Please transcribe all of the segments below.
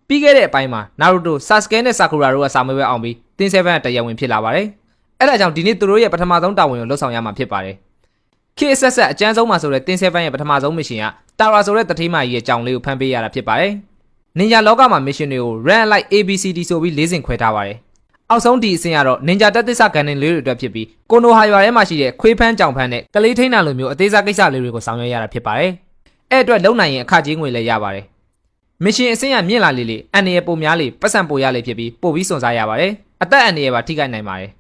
ပြီးခဲ့တဲ့အပိုင်းမှာနာရူတိုဆာစကဲနဲ့ဆာကူရာတို့ကစာမေးပွဲအောင်ပြီးတင်း7ကတရားဝင်ဖြစ်လာပါတယ်အဲ့ဒါကြောင့်ဒီနေ့သူတို့ရဲ့ပထမဆုံးတာဝန်ကိုလှုပ်ဆောင်ရမှာဖြစ်ပါတယ်ခေတ်ဆက်အကျန်းဆုံးမှာဆိုတဲ့တင်း7ရဲ့ပထမဆုံးမစ်ရှင်ကတာရာဆိုတဲ့တတိမကြီးရဲ့ကြောင်လေးကိုဖမ်းပေးရတာဖြစ်ပါတယ်နင်ဂျာလောကမှာမစ်ရှင်တွေကို run like ABCD ဆိုပြီး၄စင်ခွဲထားပါတယ်အောက်ဆုံးဒီအဆင့်ကတော့နင်ဂျာတက်သစ္စာကန်တင်လေးတွေအတွက်ဖြစ်ပြီးကိုနိုဟာရွာထဲမှာရှိတဲ့ခွေးဖမ်းကြောင်ဖမ်းနဲ့ကလေးထိန်းတာလိုမျိုးအသေးစားကိစ္စလေးတွေကိုဆောင်ရွက်ရတာဖြစ်ပါတယ်အဲ့အတွက်လုံနိုင်ရင်အခကြေးငွေလည်းရပါတယ်မစ်ရှင်အဆင့်ကမြင့်လာလေအန်ရပုံများလေပတ်စံပိုရလေဖြစ်ပြီးပို့ပြီးစွန့်စားရပါတယ်အသက်အန္တရာယ်ပါထိခိုက်နိုင်ပါတယ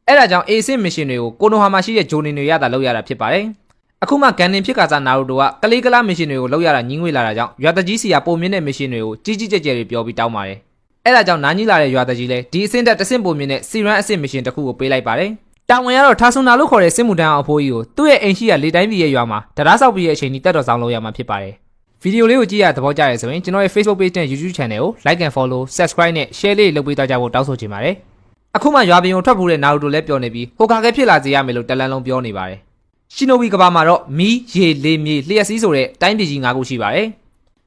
်အဲ့ဒါကြောင့် A အဆင့်မစ်ရှင်တွေကိုကိုနိုဟာမှာရှိတဲ့ဂျိုနီတွေရတာလုပ်ရတာဖြစ်ပါတယ်အခုမှကန်တင်ဖြစ်ကစားနာရူတိုကကလေးကလားမစ်ရှင်တွေကိုလုပ်ရတာညှင်းငွေလာတာကြောင့်ရွာတကြီးစီကပုံမြင့်တဲ့မစ်ရှင်တွေကိုကြီးကြီးကျယ်ကျယ်တွေပြောပြီးတောင်းပါတယ်အဲ့ဒါကြောင့်နာကြီးလာတဲ့ရွာတကြီးလည်းဒီအဆင့်တက်တစ်ဆင့်ပုံမြင့်တဲ့စီရန်အဆင့်မစ်ရှင်တစ်ခုကိုပေးလိုက်ပါတယ်တာဝန်ကတော့ထာဆွန်နာလို့ခေါ်တဲ့စစ်မှုထမ်းအောင်အဖိုးကြီးကိုသူ့ရဲ့အိမ်ရှိကလေတိုင်းပြည်ရဲ့ရွာမှာတရားဆောက်ပြီးရဲ့အချိန်ကြီးတက်တော်ဆောင်လုပ်ရမှာဖြစ်ပါတယ်ဗီဒီယိုလေးကိုကြည့်ရသဘောကျရဲဆိုရင်ကျွန်တော်ရဲ့ Facebook page နဲ့ YouTube channel ကို like and follow subscribe နဲ့ share လေးလုပ်ပေးသွားကြဖို့တောင်းဆိုချင်ပါတယ်အခုမှရွာပြင်ကိုထွက်ဖို့တဲ့နာရူတိုလည်းပြောနေပြီးဟိုကာကဲဖြစ်လာစေရမယ်လို့တလန်းလုံးပြောနေပါတယ်ရှင်နိုဘီကဘာမှာတော့မီးရေလေမြေလျှက်စီးဆိုတဲ့တိုင်းပြည်ကြီး၅ခုရှိပါတယ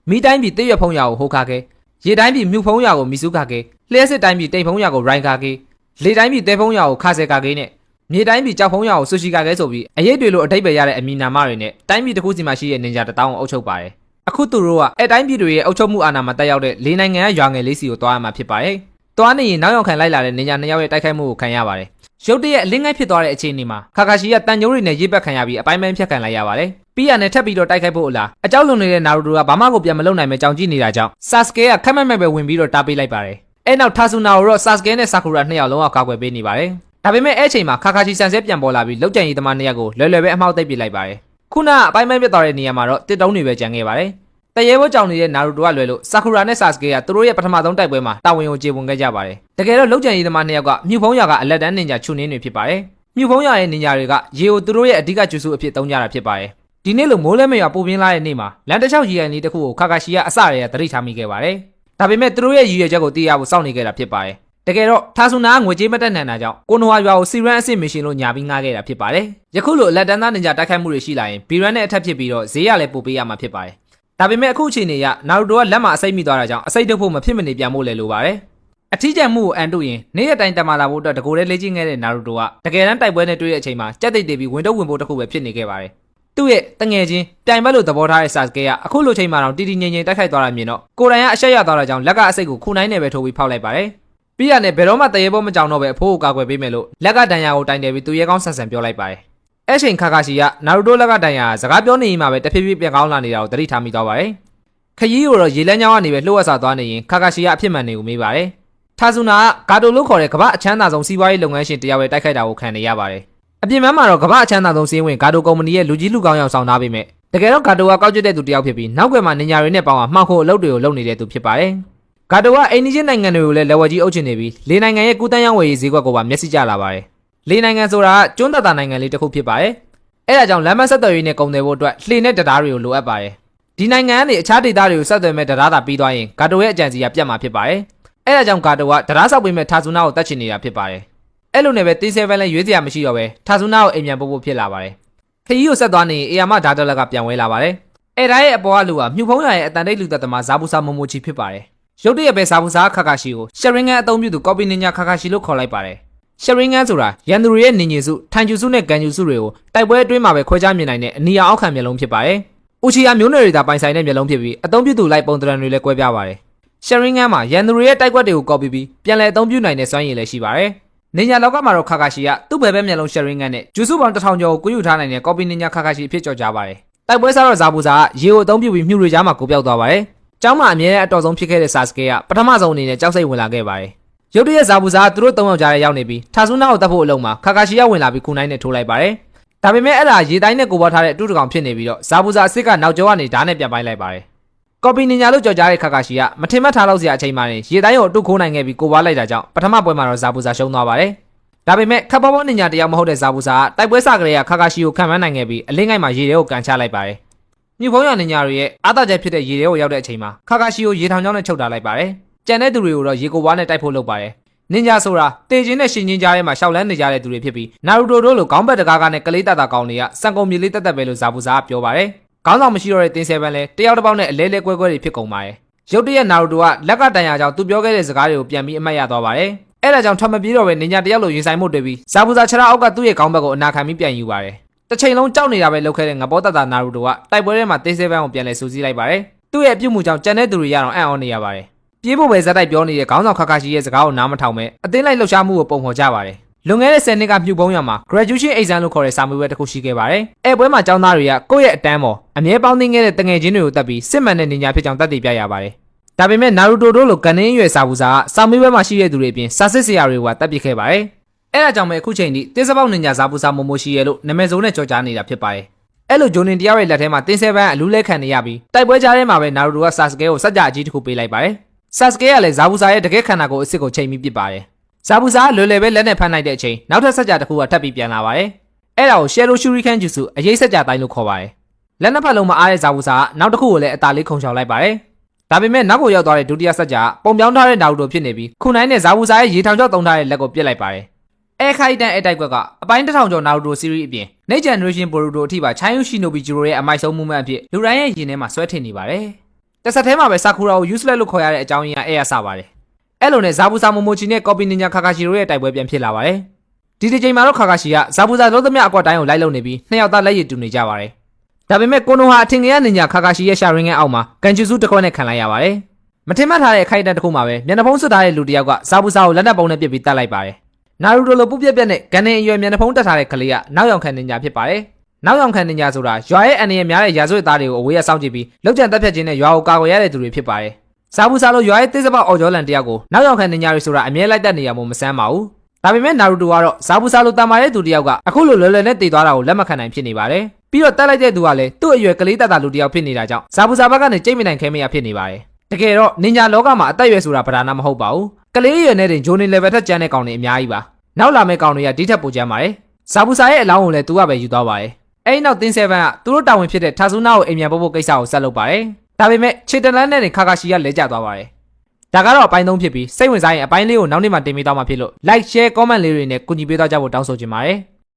်မီးတိုင်းပြည်တရွက်ဖုံးရွာကိုဟိုကာကဲရေတိုင်းပြည်မြူဖုံးရွာကိုမီစုကာကဲလျှက်စစ်တိုင်းပြည်တိမ်ဖုံးရွာကိုရိုင်ကာကဲလေတိုင်းပြည်တဲဖုံးရွာကိုခါဆယ်ကာကဲနဲ့မြေတိုင်းပြည်ကြောက်ဖုံးရွာကိုဆူရှီကာကဲဆိုပြီးအရေးတွေလိုအတိတ်ပဲရတဲ့အမည်နာမတွေနဲ့တိုင်းပြည်တစ်ခုစီမှာရှိတဲ့နင်ဂျာတထောင်ကိုအုပ်ချုပ်ပါတယ်အခုသူတို့ကအဲ့တိုင်းပြည်တွေရဲ့အုပ်ချုပ်မှုအာဏာမှာတက်ရောက်တဲ့၄နိုင်ငံကရွာငယ်လေးစီကိုတွားရမှာဖြစ်ပါတယ်။တွားနေရင်နောက်ရောက်ခံလိုက်လာတဲ့နင်ဂျာ2ယောက်ရဲ့တိုက်ခိုက်မှုကိုခံရပါတယ်။ရုတ်တရက်အလင်းငိုက်ဖြစ်သွားတဲ့အခြေအနေမှာခါခါရှီကတန်ကြိုးတွေနဲ့ရေးပတ်ခံရပြီးအပိုင်းပိုင်းဖြတ်ခံလိုက်ရပါတယ်။ပြီးရနဲ့ထပ်ပြီးတော့တိုက်ခိုက်ဖို့အလားအကြောက်လွန်နေတဲ့နာရူတိုကဘာမှကိုပြန်မလုပ်နိုင်ပဲကြောင်ကြည့်နေတာကြောင့်ဆာစကဲကခက်မက်မက်ပဲဝင်ပြီးတော့တားပေးလိုက်ပါတယ်။အဲ့နောက်ထာဆူနာကိုတော့ဆာစကဲနဲ့ဆာကူရာ2ယောက်လုံးကကာကွယ်ပေးနေပါတယ်။ဒါပေမဲ့အဲ့အချိန်မှာခါခါရှီဆန်ဆဲပြန်ပေါ်လာပြီးလောက်ကြံရီသမား2ယောက်ကိုလွယ်လွယ်ပဲအမှောက်သိပ်ပစ်လိုက်ပါတယ်။ခုနကအပိုင်းပိုင်းပြတ်သွားတဲ့နေရာမှာတော့တစ်တုံးတွေပဲကျန်ခဲ့ပါတယ်တရေဘောကြောင်နေတဲ့နာရူတိုကလွယ်လို့ဆာကူရာနဲ့ဆာစကေကသူတို့ရဲ့ပထမဆုံးတိုက်ပွဲမှာတာဝန်ကိုကျေပွန်ခဲ့ကြပါတယ်။တကယ်တော့လောက်ကျန်ရေးသမား2ယောက်ကမြူဖုံးရွာကအလက်တန်းနင်ဂျာချူနင်းတွေဖြစ်ပါတယ်။မြူဖုံးရွာရဲ့နင်ဂျာတွေကရေကိုသူတို့ရဲ့အဓိကကျူစုအဖြစ်သုံးကြတာဖြစ်ပါတယ်။ဒီနေ့လိုမိုးလဲမရွာပူပြင်းလာတဲ့နေ့မှာလန်တလျှောက်ရီအိုင်လေးတစ်ခုကိုခါခါရှီကအစရဲသတိထားမိခဲ့ပါတယ်။ဒါပေမဲ့သူတို့ရဲ့ရည်ရွယ်ချက်ကိုသိရဖို့စောင့်နေခဲ့တာဖြစ်ပါတယ်။တကယ်တော့ထာဆူနာကငွေကြေးမတက်နိုင်တာကြောင့်ကိုနိုဟာရွာကိုစီရန်အဆင့်မရှင်လို့ညာပြီးငားခဲ့တာဖြစ်ပါတယ်။ယခုလိုအလက်တန်းသားနင်ဂျာတိုက်ခိုက်မှုတွေရှိလာရင်ဘီရန်နဲ့အထက်ဖြစ်ပြီးတော့ဈေးရလည်းပို့ပေးရမှာဖြစ်ပါတယ်။ဒါပေမဲ့အခုအချိန်နေရနာရူတိုကလက်မှာအစိတ်မိသွားတာကြောင့်အစိတ်တုပ်ဖို့မဖြစ်မနေပြန်ဖို့လည်းလိုပါတယ်။အထီးကျန်မှုကိုအန်တုရင်နေ့ရက်တိုင်းတမလာဖို့အတွက်တကိုယ်တည်းလေ့ကျင့်ခဲ့တဲ့နာရူတိုကတကယ်တမ်းတိုက်ပွဲနဲ့တွေ့တဲ့အချိန်မှာကြက်တိတ်တေးပြီးဝင်တော့ဝင်ဖို့တစ်ခုပဲဖြစ်နေခဲ့ပါတယ်။သူ့ရဲ့တငယ်ချင်းပြိုင်ဘက်လိုသဘောထားတဲ့ဆာစကေကအခုလိုချိန်မှာတော့တီတီငိမ့်ငိမ့်တိုက်ခိုက်သွားတာမြင်တော့ကိုရိုင်ကအရှက်ရသွားတာကြောင့်လက်ကအစိတ်ကိုခုနိုင်နဲ့ပဲထိုးပြီးဖောက်လိုက်ပါတယ်။ပြီးရနဲ့ဘယ်တော့မှတရေဘောမကြောင်တော့ပဲအဖိုးကိုကာကွယ်ပေးမယ်လို့လက်ကဒဏ်ရာကိုတိုင်တယ်ပြီးသူရဲကောင်းဆန်ဆန်ပြောလိုက်ပါတယ်။အဲ့ချိန်ခါခါရှီကနာရူတိုလက်ကဒဏ်ရာစကားပြောနေရင်မှပဲတဖြည်းဖြည်းပြန်ကောင်းလာနေတာကိုသတိထားမိသွားပါတယ်။ခရီးကိုတော့ရေလန်းကြောင်းကနေပဲလှုပ်ဝက်စာသွားနေရင်ခါခါရှီကအဖြစ်မှန်နေကိုမေးပါတယ်။ထာဆူနာကဂါတိုလို့ခေါ်တဲ့ကမ္ဘာအချမ်းသာဆုံးစီးပွားရေးလုပ်ငန်းရှင်တယောက်ရဲ့တိုက်ခိုက်တာကိုခံနေရပါတယ်။အပြင်ပန်းမှာတော့ကမ္ဘာအချမ်းသာဆုံးစီးဝင်ဂါတိုကုမ္ပဏီရဲ့လူကြီးလူကောင်းရောက်ဆောင်ထားပေမဲ့တကယ်တော့ဂါတိုကကောက်ကျတဲ့သူတယောက်ဖြစ်ပြီးနောက်ွယ်မှာနင်ညာတွေနဲ့ပေါင်းအောင်မှောက်ဖို့အလုပ်တွေကိုလုပ်နေတဲ့သူဖြစ်ပါတယ်။ဂါတိုကအိန္ဒိယနိုင်ငံတွေကိုလည်းလက်ဝဲကြီးအုပ်ချင်နေပြီးလေနိုင်ငံရဲ့ကူးတန်းရောင်းဝယ်ရေးဈေးကွက်ကိုပါမျက်စိကျလာပါတယ်။လေနိုင်ငံဆိုတာကကျွန်းတတာနိုင်ငံလေးတစ်ခုဖြစ်ပါတယ်။အဲ့ဒါကြောင့်လမ်းမဆက်သွယ်ရေးနဲ့ကုန်သွယ်ဖို့အတွက်လှေနဲ့တရားတွေကိုလိုအပ်ပါတယ်။ဒီနိုင်ငံကနေအခြားဒေသတွေကိုဆက်သွယ်မဲ့တရားသာပြီးသွားရင်ဂါတိုရဲ့အကြံစီကပြတ်မှာဖြစ်ပါတယ်။အဲ့ဒါကြောင့်ဂါတိုကတရားဆောက်ပေးမဲ့ထာဆူနာကိုတတ်ချင်နေတာဖြစ်ပါတယ်။အဲ့လိုနဲ့ပဲတီး7လည်းရွေးစရာမရှိတော့ပဲထာဆူနာကိုအိမ်ပြန်ပို့ဖို့ဖြစ်လာပါတယ်။ခရီးကိုဆက်သွားနေရင်အေယာမဒါတလက်ကပြန်ဝဲလာပါတယ်။အဲ့ဒါရဲ့အပေါ်ကလူကမြူဖုံးရရဲ့အတန်တိတ်လူသက်သမားဇာဘူဆာမိုမိုချီဖြစ်ပါတယ်။ရုတ်တရက်ပဲဇာဘူဆာခါခါရှီကိုရှရင်ငန်အသုံးပြုသူကော်ပီနင်ညာခါခါရှီလို့ခေါ်လိုက်ပါတယ်။ရှရင်ငန်ဆိုတာရန်သူတွေရဲ့နင်ညင်စုထိုင်ကျူစုနဲ့ကန်ကျူစုတွေကိုတိုက်ပွဲအတွင်းမှာပဲခွဲခြားမြင်နိုင်တဲ့အနီရောင်အောက်ခံမျက်လုံးဖြစ်ပါတယ်။ဦးချီယာမျိုးနွယ်တွေသာပိုင်ဆိုင်တဲ့မျက်လုံးဖြစ်ပြီးအသုံးပြုသူလိုက်ပုံသဏ္ဍာန်တွေလည်းကွဲပြားပါတယ်။ရှရင်ငန်မှာရန်သူတွေရဲ့တိုက်ကွက်တွေကိုကော်ပီပြီးပြန်လည်အသုံးပြုနိုင်တဲ့စွမ်းရည်လည်းရှိပါတယ်။နင်ညာလောကမှာတော့ခါခါရှီကသူ့ဘယ်ဘက်မျက်လုံးရှရင်ငန်နဲ့ကျူစုပေါင်း1000ကျော်ကိုကူးယူထားနိုင်တဲ့ကော်ပီနင်ညာခါခါရှီအဖြစ်ကြော်ကြားပါတယ်။တိုက်ပွဲစားတော့ဇာဘူဇာကရေကိုအသုံးပြုပြီးမြူတွေကြားမှာကိုပြောက်သွားပါတယ်။ကျောင်းမှာအမြဲတမ်းအတော်ဆုံးဖြစ်ခဲ့တဲ့ဆာစကေကပထမဆုံးအနေနဲ့ကြောက်စိတ်ဝင်လာခဲ့ပါတယ်။ရုတ်တရက်ဇာဘူဇာကသူတို့3ယောက်ကြားထဲရောက်နေပြီးထာဆူနာကိုတတ်ဖို့အလုံးမှာခါခါရှီကဝင်လာပြီးခုနိုင်နဲ့ထိုးလိုက်ပါတယ်။ဒါပေမဲ့အဲ့ဒါရေတိုင်းနဲ့ကိုပေါ်ထားတဲ့အတူတကောင်ဖြစ်နေပြီးတော့ဇာဘူဇာအစ်စ်ကနောက်ကျောကနေဓာတ်နဲ့ပြန်ပိုင်းလိုက်ပါတယ်။ကော်ပီနင်ညာလို့ကြော်ကြားတဲ့ခါခါရှီကမထင်မှတ်ထားလို့စရာအချိန်မှနေရေတိုင်းကိုအတုခိုးနိုင်ခဲ့ပြီးကိုပွားလိုက်တာကြောင့်ပထမပွဲမှာတော့ဇာဘူဇာရှုံးသွားပါတယ်။ဒါပေမဲ့ခပ်ပေါ်ပေါ်နင်ညာတရားမဟုတ်တဲ့ဇာဘူဇာကတိုက်ပွဲစကလေးကခါခါရှီကိုခံမနိုင်ခဲ့ပြီးအလင်းငိုက်မှာရေထဲကိုကန်ချလိုက်ပါတယ်။မြူဖုံးရနင်ညာတွေရဲ့အားသာချက်ဖြစ်တဲ့ရေထဲကိုရောက်တဲ့အချိန်မှာခါခါရှီကိုရေထောင်ချောင်းနဲ့ချုပ်ထားလိုက်ပါတယ်။ကြံတဲ့သူတွေကိုတော့ရေကိုပွားနဲ့တိုက်ဖို့လုပ်ပါတယ်။နင်ညာဆိုတာတေချင်းနဲ့ရှင်ချင်းကြားထဲမှာရှောက်လန်းနေကြတဲ့သူတွေဖြစ်ပြီးနာရူတိုတို့လိုခေါင်းဘက်တကားကနဲ့ကလေးတတာကောင်တွေကစံကုန်မြေလေးတက်တက်ပဲလို့ဇာဘူဇာကပြောပါတယ်။ခေါင်းဆောင်မရှိတော့တဲ့တင်း7လည်းတယောက်တစ်ပေါက်နဲ့အလဲလဲကွဲကွဲတွေဖြစ်ကုန်ပါတယ်။ ရုတ်တရက်နာရူတိုကလက်ကတန်ရာကြောင့်သူပြောခဲ့တဲ့စကားတွေကိုပြန်ပြီးအမှတ်ရသွားပါတယ်အဲ့ဒါကြောင့်ထပ်မပြေတော့ပဲနင်ညာတယောက်လိုရင်ဆိုင်မှုတွေ့ပြီးဇာဘူဇာခြေထောက်အောက်ကသူ့ရဲ့ခေါင်းဘက်ကိုအနာခံပြီးပြန်ယူပါတယ်တစ်ချိန်လုံးကြောက်နေတာပဲလုပ်ခဲ့တဲ့ငဘောတတနာရူတိုကတိုက်ပွဲထဲမှာတင်းဆဲပန်းကိုပြန်လဲစူးစီးလိုက်ပါတယ်သူ့ရဲ့အပြုတ်မှုကြောင့်ကြံတဲ့သူတွေရတော့အံ့ဩနေရပါတယ်ပြေးဖို့ပဲဇက်တိုက်ပြောနေတဲ့ခေါင်းဆောင်ခါခါရှိရဲ့စကားကိုနားမထောင်ပဲအတင်းလိုက်လှုပ်ရှားမှုကိုပုံဖော်ကြပါတယ်လွန်ခဲ့တဲ့10နှစ်ကမြုပ်ပုံးရမှာ graduation exam လို့ခေါ်တဲ့စာမေးပွဲတစ်ခုရှိခဲ့ပါတယ်။အဲ့ပွဲမှာကျောင်းသားတွေကကိုယ့်ရဲ့အတန်းပေါ်အမြဲပေါင်းသင်းခဲ့တဲ့တငယ်ချင်းတွေကိုတတ်ပြီးစစ်မှန်တဲ့နေညာဖြစ်ကြောင်းတတ်သိပြရပါတယ်။ဒါပေမဲ့နာရူတိုတို့လိုကန်နင်းရွယ်စာဘူးစာကစာမေးပွဲမှာရှိတဲ့သူတွေအပြင်စာစစ်ဆရာတွေကတတ်ပြစ်ခဲ့ပါတယ်။အဲ့ဒါကြောင့်ပဲအခုချိန်ထိတင်းစပေါက်နေညာစာဘူးစာမိုမိုရှိရဲလို့နာမည်စုံနဲ့ကြော်ကြားနေတာဖြစ်ပါတယ်။အဲ့လိုဂျိုနင်တရားရဲ့လက်ထဲမှာတင်းဆဲပန်းအလူးလဲခံနေရပြီးတိုက်ပွဲကြားထဲမှာပဲနာရူတိုကဆာစကဲကိုစัจ जा အကြီးတစ်ခုပေးလိုက်ပါတယ်။ဆာစကဲကလည်းဇာဘူးစာရဲ့တကယ်ခန္ဓာကိုယ်အစ်စ်ကိုချိန်ပြီးပစ်ပါတယ်ဇာဘူဇာလွယ်လွယ်ပဲလက်နဲ့ဖမ်းလိုက်တဲ့အချိန်နောက်ထပ်စัจ जाတစ်ခုကထပ်ပြီးပြန်လာပါတယ်။အဲ့ဒါကိုရှယ်လိုရှူရီကန်ဂျူစုအရေးစัจ जाတိုင်းလို့ခေါ်ပါတယ်။လက်နှစ်ဖက်လုံးမှာအားတဲ့ဇာဘူဇာကနောက်တစ်ခုကိုလည်းအသာလေးခုံချောင်လိုက်ပါတယ်။ဒါပေမဲ့နောက်ကိုရောက်သွားတဲ့ဒုတိယစัจ जाပုံပြောင်းထားတဲ့နာရူတိုဖြစ်နေပြီးခုနိုင်တဲ့ဇာဘူဇာရဲ့ရေထောင်ကျောက်သုံးထားတဲ့လက်ကိုပြစ်လိုက်ပါတယ်။အဲခိုင်တန်အဲတိုက်ကွက်ကအပိုင်း1000ကျော်နာရူတိုစီးရီးအပြင် Next Generation Boruto အထိပါ Chainyu Shinobi Jiro ရဲ့အမိုက်ဆုံးမှုမှန်အဖြစ်လူတိုင်းရဲ့ရင်ထဲမှာဆွဲထင်နေပါတယ်။တစ်ဆက်တည်းမှာပဲဆာကူရာကို useless လို့ခေါ်ရတဲ့အကြောင်းရင်းကအဲ့ရစပါတယ်။အဲ့လိုနဲ့ဇာဘူဇာမိုမိုချီနဲ့ကော်ပီနင်ညာခါခါရှီတို့ရဲ့တိုက်ပွဲပြန်ဖြစ်လာပါတယ်။ဒီတစ်ချိန်မှာတော့ခါခါရှီကဇာဘူဇာလုံးသမျှအကွက်တိုင်းကိုလိုက်လုံနေပြီးနှစ်ယောက်သားလက်ရည်တူနေကြပါတယ်။ဒါပေမဲ့ကိုနိုဟာအထင်ကြီးနင်ညာခါခါရှီရဲ့ရှာရင်းငယ်အောက်မှာကန်ဂျူစုတစ်ခွက်နဲ့ခံလိုက်ရပါတယ်။မထင်မှတ်ထားတဲ့အခိုက်အတန့်တစ်ခုမှာပဲမျက်နှာဖုံးစွပ်ထားတဲ့လူတစ်ယောက်ကဇာဘူဇာကိုလက်နက်ပုံနဲ့ပစ်ပြီးတတ်လိုက်ပါတယ်။နာရူတိုလိုပုပြက်ပြက်နဲ့ဂန်နင်အရွယ်မျက်နှာဖုံးတက်ထားတဲ့ကလေးကနောက်ယောင်ခံနင်ညာဖြစ်ပါတယ်။နောက်ယောင်ခံနင်ညာဆိုတာရွာရဲ့အန်ရများတဲ့ရာဇဝတ်သားတွေကိုအဝေးရစောင့်ကြည့်ပြီးလောက်ကျန်တက်ဖြတ်ခြင်းနဲ့ရွာကိုကာကွယ်ရတဲ့သူတွေဖြစ်ပါတယ်။ဇာဘူဇာလိုရွာရဲ့တိစပေါက်အော်ဂျောလန်တယောက်ကိုနောက်ယောင်ခံနင်ညာတွေဆိုတာအမြဲလိုက်တက်နေရမို့မဆန်းပါဘူး။ဒါပေမဲ့နာရူတိုကတော့ဇာဘူဇာလိုတန်မာတဲ့သူတယောက်ကအခုလိုလွယ်လွယ်နဲ့တည်သွားတာကိုလက်မခံနိုင်ဖြစ်နေပါတယ်။ပြီးတော့တက်လိုက်တဲ့သူကလည်းသူ့အရွယ်ကလေးတက်တာလူတယောက်ဖြစ်နေတာကြောင့်ဇာဘူဇာဘက်ကနေကြိတ်မနိုင်ခဲမရဖြစ်နေပါတယ်။တကယ်တော့နင်ညာလောကမှာအသက်အရွယ်ဆိုတာပဓာနာမဟုတ်ပါဘူး။ကလေးအရွယ်နဲ့တင်ဂျိုနီ level ထက်ကျန်တဲ့ကောင်တွေအများကြီးပါ။နောက်လာမယ့်ကောင်တွေကဒီထက်ပိုကျန်းပါတယ်။ဇာဘူဇာရဲ့အလောင်းကိုလည်းသူကပဲယူသွားပါတယ်။အဲ့နောက်တင်း7ကသူတို့တာဝန်ဖြစ်တဲ့ထာဆူနာကိုအိမ်မြန်ပို့ဖို့ကိစ္စကိုဆက်လုပ်ပါတယ်။ဒါပေမဲ့ခြေတလန်းနဲ့ခါခါရှီကလဲကျသွားပါတယ်။ဒါကတော့အပိုင်း3ဖြစ်ပြီးစိတ်ဝင်စားရင်အပိုင်းလေးကိုနောက်နေ့မှတင်ပေးသွားမှာဖြစ်လို့ like share comment လေးတွေနဲ့ကူညီပေးသွားကြဖို့တောင်းဆိုချင်ပါတယ်။